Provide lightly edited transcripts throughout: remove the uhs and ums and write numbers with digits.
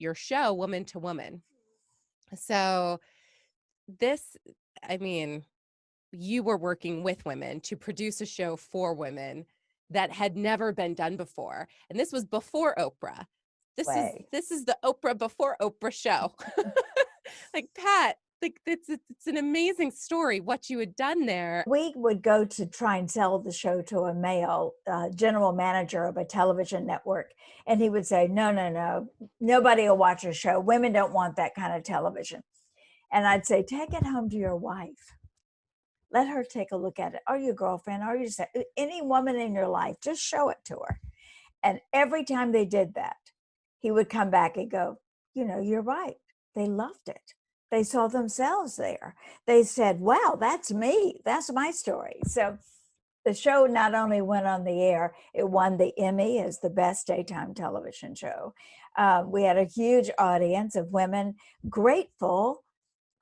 your show, Woman to Woman. So this, I mean, you were working with women to produce a show for women that had never been done before. And this was before Oprah. Way. This is the Oprah before Oprah show. Like Pat, like it's an amazing story what you had done there. We would go to try and sell the show to a male general manager of a television network. And he would say, no, no, no, nobody will watch a show. Women don't want that kind of television. And I'd say, take it home to your wife. Let her take a look at it. Or your girlfriend, or any woman in your life, just show it to her. And every time they did that, he would come back and go, you know, you're right. They loved it. They saw themselves there. They said, wow, that's me. That's my story. So the show not only went on the air, it won the Emmy as the best daytime television show. We had a huge audience of women grateful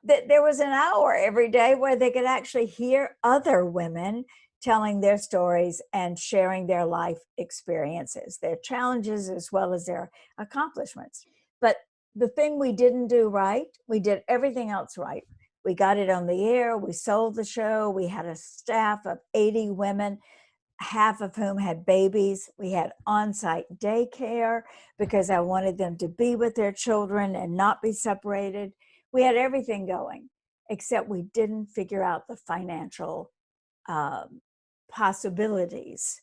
that there was an hour every day where they could actually hear other women telling their stories and sharing their life experiences, their challenges as well as their accomplishments. But the thing we didn't do right, we did everything else right. We got it on the air, we sold the show, we had a staff of 80 women, half of whom had babies. We had on-site daycare because I wanted them to be with their children and not be separated. We had everything going, except we didn't figure out the financial possibilities.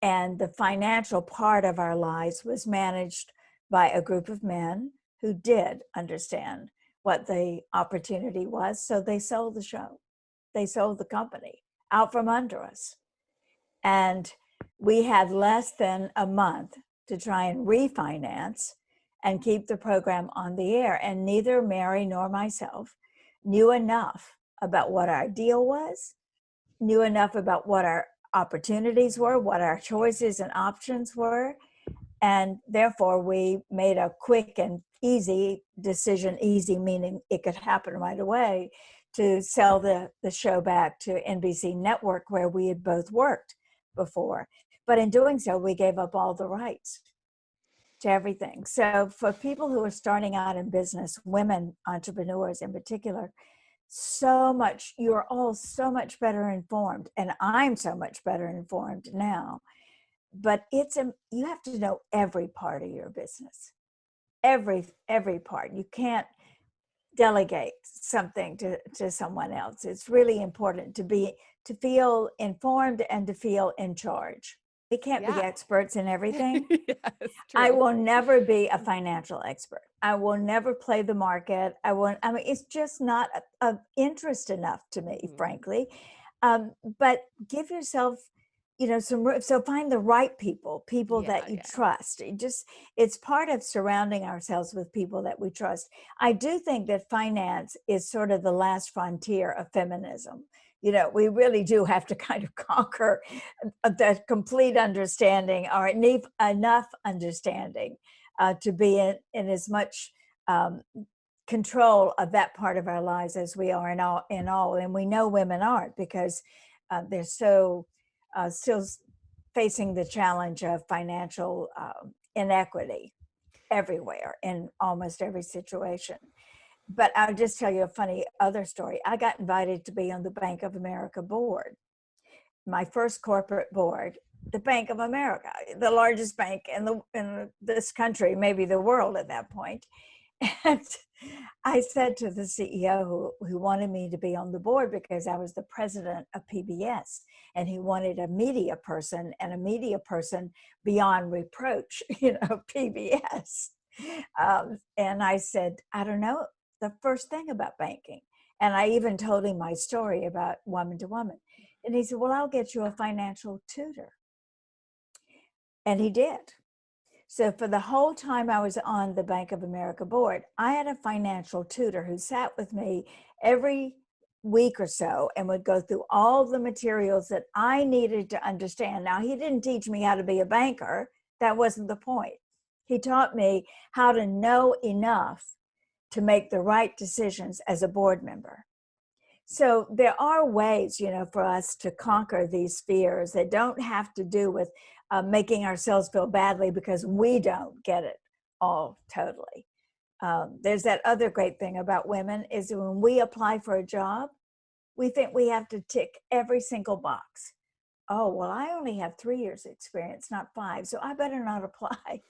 And the financial part of our lives was managed by a group of men who did understand what the opportunity was. So they sold the show. They sold the company out from under us. And we had less than a month to try and refinance and keep the program on the air. And neither Mary nor myself knew enough about what our deal was, knew enough about what our opportunities were, what our choices and options were. And therefore, we made a quick and easy decision, easy meaning it could happen right away, to sell the show back to NBC Network, where we had both worked before. But in doing so, we gave up all the rights to everything. So for people who are starting out in business, women entrepreneurs in particular, you're all so much better informed, and I'm so much better informed now. But you have to know every part of your business, every part. You can't delegate something to someone else. It's really important to feel informed and to feel in charge. We can't be Yeah. experts in everything. Yes, I true. will never be a financial expert. I will never play the market. I mean, it's just not of interest enough to me, Mhm. frankly. But give yourself, so find the right people Yeah, that you yeah. trust. It's part of surrounding ourselves with people that we trust. I do think that finance is sort of the last frontier of feminism. We really do have to kind of conquer the complete understanding, or enough understanding to be in as much control of that part of our lives as we are in all. And we know women aren't, because they're so still facing the challenge of financial inequity everywhere in almost every situation. But I'll just tell you a funny other story. I got invited to be on the Bank of America board, my first corporate board. The Bank of America, the largest bank in this country, maybe the world at that point. And I said to the CEO who wanted me to be on the board, because I was the president of PBS, and he wanted a media person, and a media person beyond reproach, PBS. And I said, I don't know the first thing about banking. And I even told him my story about Woman to Woman. And he said, well, I'll get you a financial tutor. And he did. So for the whole time I was on the Bank of America board, I had a financial tutor who sat with me every week or so and would go through all the materials that I needed to understand. Now, he didn't teach me how to be a banker. That wasn't the point. He taught me how to know enough to make the right decisions as a board member. So there are ways, for us to conquer these fears that don't have to do with making ourselves feel badly because we don't get it all totally. There's that other great thing about women is when we apply for a job, we think we have to tick every single box. Oh, well, I only have 3 years experience, not 5, so I better not apply.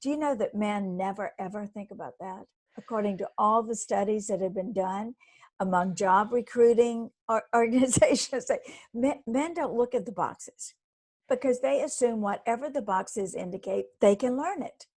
Do you know that men never, ever think about that? According to all the studies that have been done among job recruiting organizations, men don't look at the boxes because they assume whatever the boxes indicate, they can learn it.